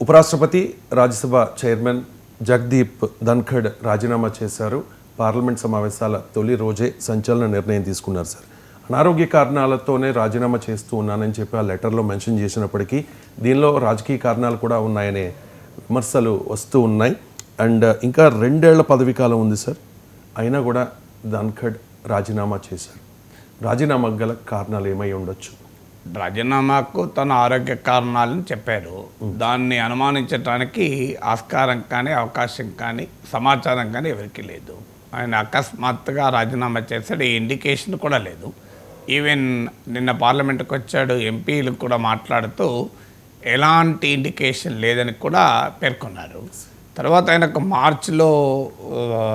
ఉపరాష్ట్రపతి రాజ్యసభ చైర్మన్ జగదీప్ ధన్ఖడ్ రాజీనామా చేశారు. పార్లమెంట్ సమావేశాల తొలి రోజే సంచలన నిర్ణయం తీసుకున్నారు సార్. అనారోగ్య కారణాలతోనే రాజీనామా చేస్తూ ఉన్నానని చెప్పి ఆ లెటర్లో మెన్షన్ చేసినప్పటికీ దీనిలో రాజకీయ కారణాలు కూడా ఉన్నాయనే విమర్శలు వస్తూ ఉన్నాయి. అండ్ ఇంకా 2 ఏళ్ల పదవీ కాలం ఉంది సార్. అయినా కూడా ధన్ఖడ్ రాజీనామా చేశారు. రాజీనామాకు గల కారణాలు ఏమై ఉండొచ్చు? రాజీనామాకు తన ఆరోగ్య కారణాలను చెప్పారు. దాన్ని అనుమానించడానికి ఆస్కారం కానీ అవకాశం కానీ సమాచారం కానీ ఎవరికీ లేదు. ఆయన అకస్మాత్తుగా రాజీనామా చేశాడు. ఈ ఇండికేషన్ కూడా లేదు. ఈవెన్ నిన్న పార్లమెంట్కి వచ్చాడు, ఎంపీలు కూడా మాట్లాడుతూ ఎలాంటి ఇండికేషన్ లేదని కూడా పేర్కొన్నారు. తర్వాత ఆయనకు మార్చిలో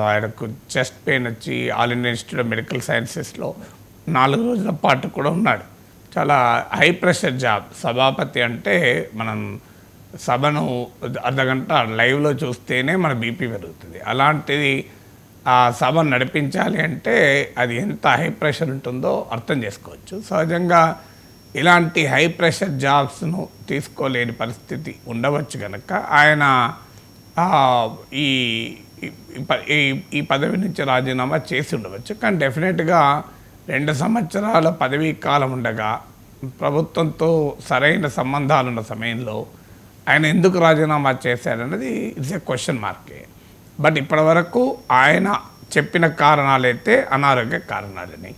ఆయనకు చెస్ట్ పెయిన్ వచ్చి all India institute of medical సైన్సెస్లో 4 రోజుల పాటు కూడా ఉన్నాడు. చాలా హై ప్రెషర్ జాబ్. సభాపతి అంటే మనం సభను అర్ధగంట లైవ్లో చూస్తేనే మన బీపీ పెరుగుతుంది. అలాంటిది ఆ సభ నడిపించాలి అంటే అది ఎంత హై ప్రెషర్ ఉంటుందో అర్థం చేసుకోవచ్చు. సహజంగా ఇలాంటి హై ప్రెషర్ జాబ్స్ను తీసుకోలేని పరిస్థితి ఉండవచ్చు కనుక ఆయన ఈ ఈ పదవి నుంచి రాజీనామా చేసి ఉండవచ్చు. కానీ డెఫినెట్గా 2 సంవత్సరాల పదవీ కాలం ఉండగా ప్రభుత్వంతో సరైన సంబంధాలు ఉన్న సమయంలో ఆయన ఎందుకు రాజీనామా చేశారన్నది ఇట్స్ ఏ క్వశ్చన్ మార్కే. బట్ ఇప్పటివరకు ఆయన చెప్పిన కారణాలైతే అనారోగ్య కారణాలని.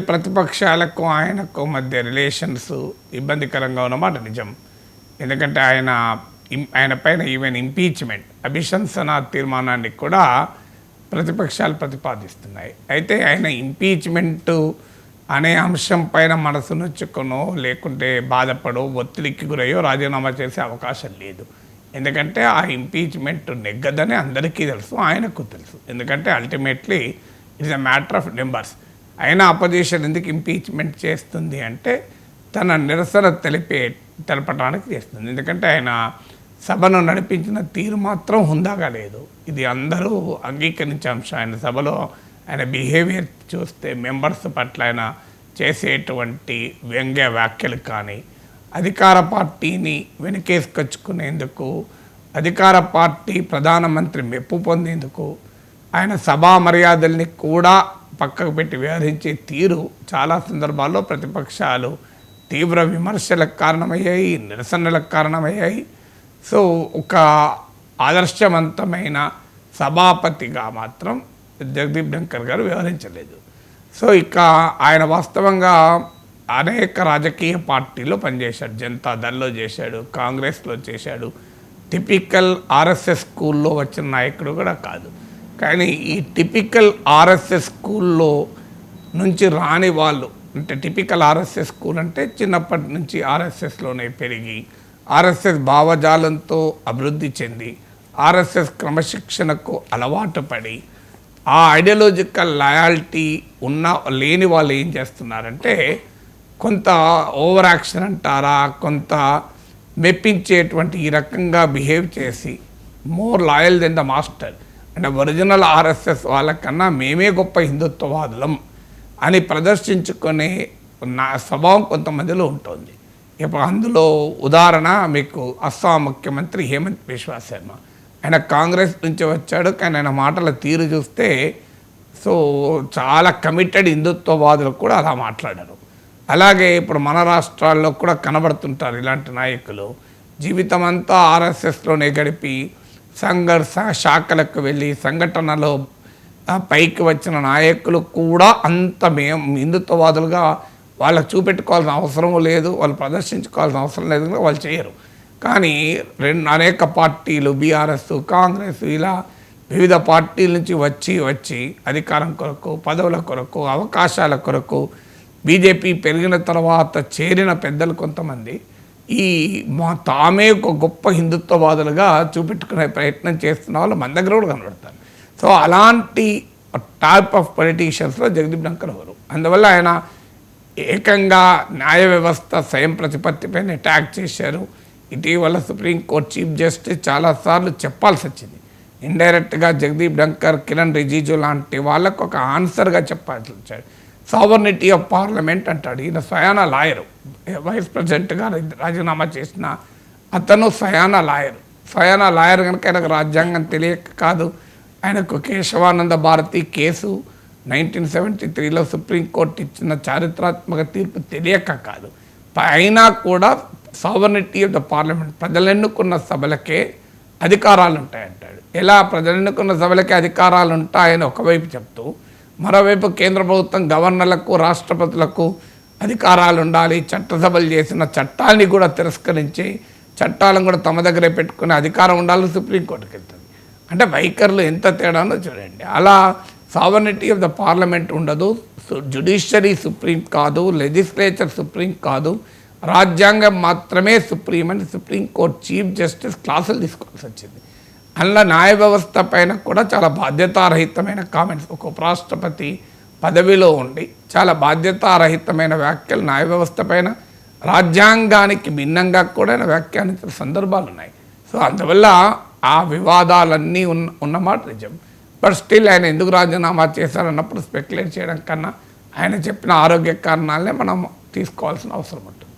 ప్రతిపక్షాలకు ఆయనకు మధ్య రిలేషన్స్ ఇబ్బందికరంగా ఉన్నమాట నిజం. ఎందుకంటే ఆయన పైన ఈవెన్ ఇంపీచ్మెంట్ అభిశంసన తీర్మానాన్ని కూడా ప్రతిపక్షాలు ప్రతిపాదిస్తున్నాయి. అయితే ఆయన ఇంపీచ్మెంట్ అనే అంశం పైన మనసు నొచ్చుకునో లేకుంటే బాధపడో ఒత్తిడికి గురయ్యో రాజీనామా చేసే అవకాశం లేదు. ఎందుకంటే ఆ ఇంపీచ్మెంట్ నెగ్గదని అందరికీ తెలుసు, ఆయనకు తెలుసు. ఎందుకంటే ultimately it's a matter of numbers. అయినా అపోజిషన్ ఎందుకు ఇంపీచ్మెంట్ చేస్తుంది అంటే తన నిరసన తెలపడానికి చేస్తుంది. ఎందుకంటే ఆయన సభను నడిపించిన తీరు మాత్రం హుందాగా లేదు. ఇది అందరూ అంగీకరించే అంశం. ఆయన సభలో ఆయన బిహేవియర్ చూస్తే మెంబర్స్ పట్ల ఆయన చేసేటువంటి వ్యంగ్య వ్యాఖ్యలు కానీ, అధికార పార్టీని వెనకేసుకొచ్చుకునేందుకు, అధికార పార్టీ ప్రధానమంత్రి మెప్పు పొందేందుకు ఆయన సభా మర్యాదల్ని కూడా పక్కకు పెట్టి వ్యవహరించే తీరు చాలా సందర్భాల్లో ప్రతిపక్షాలు తీవ్ర విమర్శలకు కారణమయ్యాయి, నిరసనలకు కారణమయ్యాయి. సో ఒక ఆదర్శవంతమైన సభాపతిగా మాత్రం జగదీప్ ధన్ఖడ్ గారు వ్యవహరించలేదు. సో ఇక ఆయన వాస్తవంగా అనేక రాజకీయ పార్టీలో పనిచేశాడు. జనతా దళ్లో చేశాడు, కాంగ్రెస్లో చేశాడు. టిపికల్ ఆర్ఎస్ఎస్ స్కూల్లో వచ్చిన నాయకుడు కూడా కాదు. కానీ ఈ టిపికల్ ఆర్ఎస్ఎస్ స్కూల్లో నుంచి రాని వాళ్ళు, అంటే టిపికల్ ఆర్ఎస్ఎస్ స్కూల్ అంటే చిన్నప్పటి నుంచి ఆర్ఎస్ఎస్లోనే పెరిగి ఆర్ఎస్ఎస్ భావజాలంతో అభివృద్ధి చెంది ఆర్ఎస్ఎస్ క్రమశిక్షణకు అలవాటు పడి ఆ ఐడియాలజికల్ లాయాలిటీ లేని వాళ్ళు ఏం చేస్తున్నారంటే కొంత ఓవర్ యాక్షన్ అంటారా, కొంత మెప్పించేటువంటి ఈ రకంగా బిహేవ్ చేసి more loyal than the master అంటే ఒరిజినల్ ఆర్ఎస్ఎస్ వాళ్ళకన్నా మేమే గొప్ప హిందుత్వవాదులం అని ప్రదర్శించుకునే స్వభావం కొంతమందిలో ఉంటుంది. ఇప్పుడు అందులో ఉదాహరణ మీకు అస్సాం ముఖ్యమంత్రి హేమంత్ బిశ్వా శర్మ. ఆయన కాంగ్రెస్ నుంచి వచ్చాడు, కానీ ఆయన మాటల తీరు చూస్తే సో చాలా కమిటెడ్ హిందుత్వవాదులు కూడా అలా మాట్లాడారు. అలాగే ఇప్పుడు మన రాష్ట్రాల్లో కూడా కనబడుతుంటారు ఇలాంటి నాయకులు. జీవితం అంతా ఆర్ఎస్ఎస్లోనే గడిపి సంఘర్ష శాఖలకు వెళ్ళి సంఘటనలో పైకి వచ్చిన నాయకులు కూడా అంత హిందుత్వవాదులుగా వాళ్ళకు చూపెట్టుకోవాల్సిన అవసరం లేదు, వాళ్ళు ప్రదర్శించుకోవాల్సిన అవసరం లేదు, వాళ్ళు చేయరు. కానీ అనేక పార్టీలు బీఆర్ఎస్, కాంగ్రెస్ ఇలా వివిధ పార్టీల నుంచి వచ్చి అధికారం కొరకు, పదవుల కొరకు, అవకాశాల కొరకు బీజేపీ పెరిగిన తర్వాత చేరిన పెద్దలు కొంతమంది తామే ఒక గొప్ప హిందుత్వవాదులుగా చూపెట్టుకునే ప్రయత్నం చేస్తున్న వాళ్ళు మన దగ్గర కూడా కనబడతారు. సో అలాంటి టైప్ ఆఫ్ పొలిటీషియన్స్లో జగదీప్ ధన్ఖడ్ ఎవరు. అందువల్ల ఆయన ఏకంగా న్యాయ వ్యవస్థ స్వయం ప్రతిపత్తిపైన అటాక్ చేశారు. ఇటీవల సుప్రీంకోర్టు చీఫ్ జస్టిస్ చాలాసార్లు చెప్పాల్సి వచ్చింది. ఇండైరెక్ట్గా జగదీప్ ధన్ఖడ్, కిరణ్ రిజిజు లాంటి వాళ్ళకు ఒక ఆన్సర్గా చెప్పాల్సి వచ్చాడు. సావర్నిటీ ఆఫ్ పార్లమెంట్ అంటాడు. ఈయన స్వయాన లాయరు, వైస్ ప్రెసిడెంట్గా రాజీనామా చేసిన అతను స్వయాన లాయర్ కనుక ఆయనకు రాజ్యాంగం తెలియక కాదు, ఆయనకు కేశవానంద భారతి కేసు 1973లో సుప్రీంకోర్టు ఇచ్చిన చారిత్రాత్మక తీర్పు తెలియక కాదు. అయినా కూడా సావర్నిటీ ఆఫ్ ద పార్లమెంట్, ప్రజలు ఎన్నుకున్న సభలకే అధికారాలు ఉంటాయంటాడు. ఎలా ప్రజలు ఎన్నుకున్న సభలకే అధికారాలు ఉంటాయని ఒకవైపు చెప్తూ, మరోవైపు కేంద్ర ప్రభుత్వం గవర్నర్లకు రాష్ట్రపతులకు అధికారాలు ఉండాలి, చట్టసభలు చేసిన చట్టాన్ని కూడా తిరస్కరించి చట్టాలను కూడా తమ దగ్గరే పెట్టుకునే అధికారం ఉండాలని సుప్రీంకోర్టుకి వెళ్తుంది. అంటే వైఖరులు ఎంత తేడానో చూడండి. అలా సావర్నిటీ ఆఫ్ ద పార్లమెంట్ ఉండదు, జ్యుడిషియరీ సుప్రీం కాదు, లెజిస్లేచర్ సుప్రీం కాదు, రాజ్యాంగం మాత్రమే సుప్రీం అని సుప్రీంకోర్టు చీఫ్ జస్టిస్ క్లాసులు తీసుకోవాల్సి వచ్చింది. అందులో న్యాయ వ్యవస్థ పైన కూడా చాలా బాధ్యతారహితమైన కామెంట్స్, ఒక ఉపరాష్ట్రపతి పదవిలో ఉండి చాలా బాధ్యతారహితమైన వ్యాఖ్యలు న్యాయ వ్యవస్థ పైన, రాజ్యాంగానికి భిన్నంగా కూడా ఆయన వ్యాఖ్యానించిన సందర్భాలు ఉన్నాయి. సో అందువల్ల ఆ వివాదాలన్నీ ఉన్నమాట నిజం. బట్ స్టిల్ ఆయన ఎందుకు రాజీనామా చేశారన్నప్పుడు స్పెక్యులేట్ చేయడం కన్నా ఆయన చెప్పిన ఆరోగ్య కారణాలనే మనం తీసుకోవాల్సిన అవసరం ఉంటుంది.